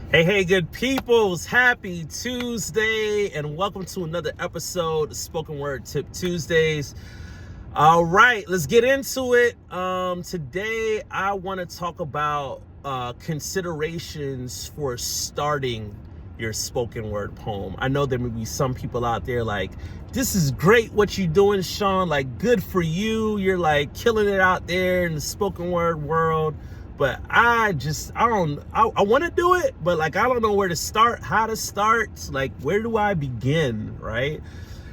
Hey, good peoples. Happy Tuesday, and welcome to another episode of Spoken Word Tip Tuesdays. All right, let's get into it. Today, I want to talk about considerations for starting your spoken word poem. I know there may be some people out there like, this is great what you're doing, Sean. Like, good for you. You're like killing it out there in the spoken word world. But I want to do it, but like, I don't know where to start, how to start, like, where do I begin, right?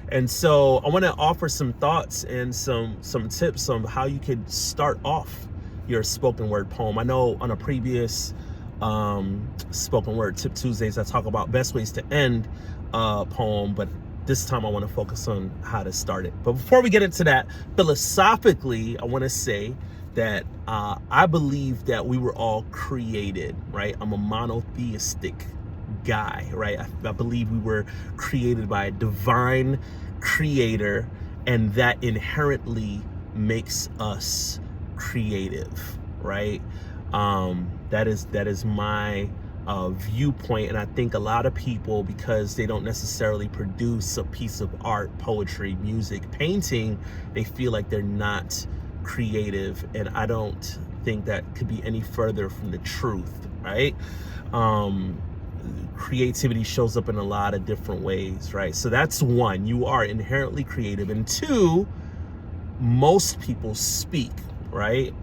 And so I want to offer some thoughts and some tips on how you could start off your spoken word poem. I know on a previous Spoken Word Tip Tuesdays, I talk about best ways to end a poem, but this time I want to focus on how to start it. But before we get into that, philosophically, I want to say that I believe that we were all created, right? I'm a monotheistic guy, right? I believe we were created by a divine creator, and that inherently makes us creative, right? That is my viewpoint, and I think a lot of people, because they don't necessarily produce a piece of art, poetry, music, painting, they feel like they're not creative, and I don't think that could be any further from the truth, right? Creativity shows up in a lot of different ways, right? So that's one, you are inherently creative. And two, most people speak, right?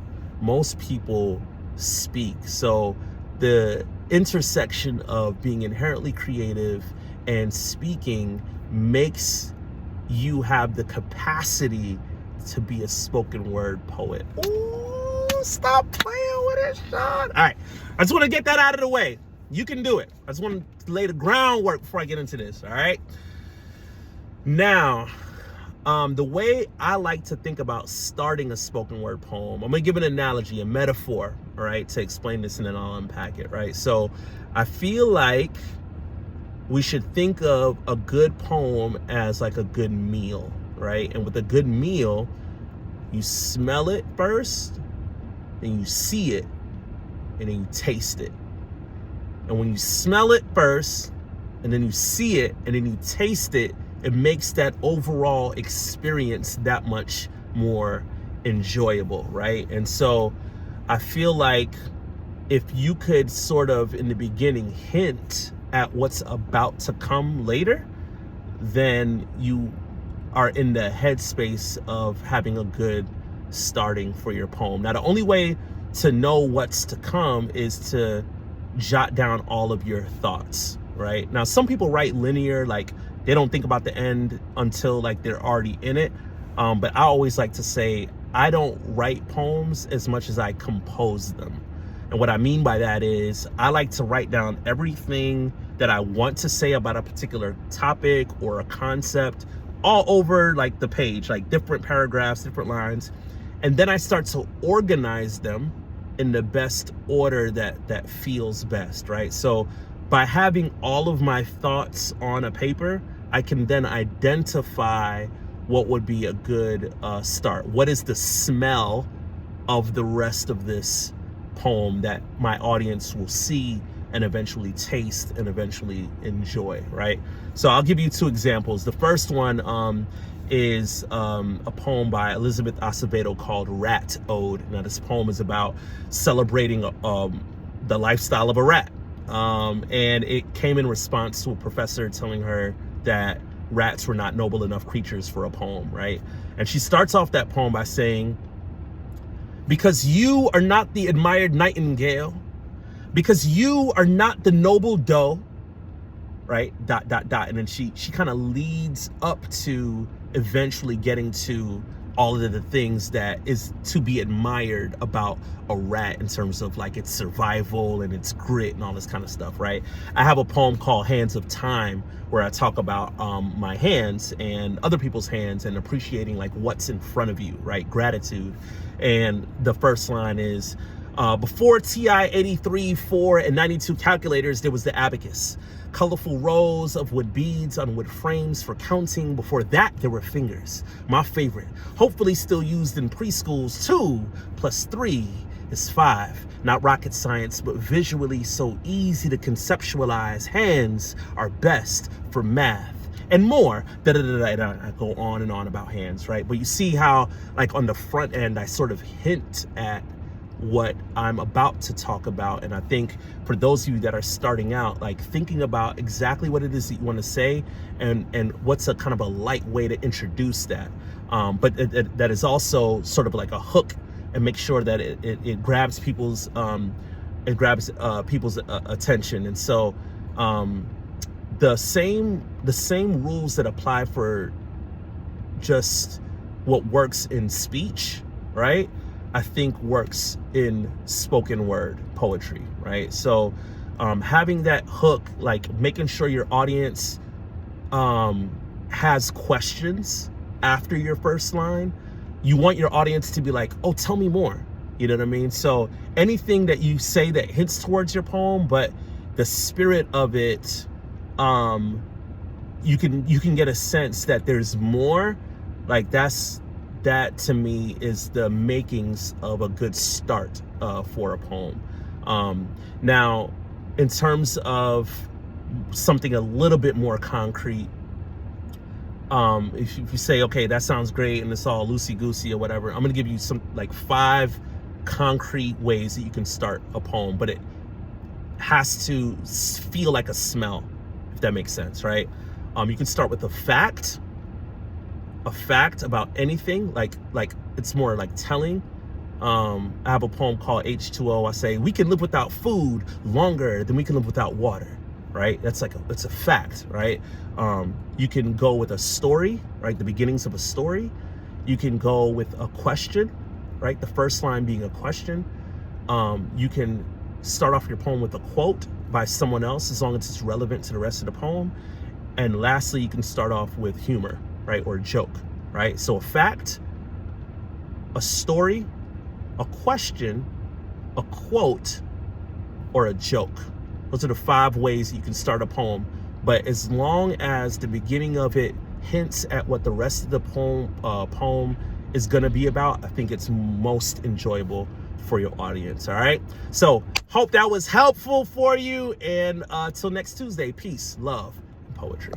Most people speak. So the intersection of being inherently creative and speaking makes you have the capacity to be a spoken word poet. Ooh, stop playing with it, Sean. All right, I just want to get that out of the way. You can do it. I just want to lay the groundwork before I get into this, all right? Now, the way I like to think about starting a spoken word poem, I'm going to give an analogy, a metaphor, all right, to explain this, and then I'll unpack it, right? So I feel like we should think of a good poem as like a good meal, right? And with a good meal, you smell it first, then you see it, and then you taste it. And when you smell it first, and then you see it, and then you taste it, it makes that overall experience that much more enjoyable, right? And so I feel like if you could sort of, in the beginning, hint at what's about to come later, then you are in the headspace of having a good starting for your poem. Now, the only way to know what's to come is to jot down all of your thoughts, right? Now, some people write linear, like they don't think about the end until like they're already in it. But I always like to say, I don't write poems as much as I compose them. And what I mean by that is I like to write down everything that I want to say about a particular topic or a concept all over like the page, like different paragraphs, different lines. And then I start to organize them in the best order that feels best, right? So by having all of my thoughts on a paper, I can then identify what would be a good start. What is the smell of the rest of this poem that my audience will see and eventually taste and eventually enjoy, right? So I'll give you two examples. The first one is a poem by Elizabeth Acevedo called Rat Ode. Now, this poem is about celebrating the lifestyle of a rat. And it came in response to a professor telling her that rats were not noble enough creatures for a poem, right? And she starts off that poem by saying, because you are not the admired nightingale, because you are not the noble doe, right? ... And then she kind of leads up to eventually getting to all of the things that is to be admired about a rat in terms of like its survival and its grit and all this kind of stuff, right? I have a poem called Hands of Time where I talk about my hands and other people's hands and appreciating like what's in front of you, right? Gratitude. And the first line is, before TI 83, 4, and 92 calculators, there was the abacus. Colorful rows of wood beads on wood frames for counting. Before that, there were fingers. My favorite, hopefully still used in preschools. 2 + 3 is 5. Not rocket science, but visually so easy to conceptualize. Hands are best for math. And more. I go on and on about hands, right? But you see how, like, on the front end, I sort of hint at what I'm about to talk about. And I think for those of you that are starting out, like, thinking about exactly what it is that you want to say and what's a kind of a light way to introduce that. But that is also sort of like a hook, and make sure that it grabs people's attention. And so the same rules that apply for just what works in speech, right, I think works in spoken word poetry, right? So having that hook, like making sure your audience has questions after your first line. You want your audience to be like, oh, tell me more. You know what I mean? So anything that you say that hints towards your poem, but the spirit of it, you can get a sense that there's more. Like that to me is the makings of a good start for a poem. Now, in terms of something a little bit more concrete, if you say, okay, that sounds great and it's all loosey-goosey or whatever, I'm gonna give you some, like, 5 concrete ways that you can start a poem, but it has to feel like a smell, if that makes sense, right? You can start with a fact about anything, like it's more like telling. I have a poem called H2O. I say, we can live without food longer than we can live without water, right? That's like it's a fact, right? You can go with a story, right? The beginnings of a story. You can go with a question, right? The first line being a question. You can start off your poem with a quote by someone else, as long as it's relevant to the rest of the poem. And lastly, you can start off with humor, right? Or a joke, right? So a fact, a story, a question, a quote, or a joke. Those are the 5 ways you can start a poem. But as long as the beginning of it hints at what the rest of the poem is going to be about, I think it's most enjoyable for your audience. All right. So hope that was helpful for you. And till next Tuesday, peace, love, and poetry.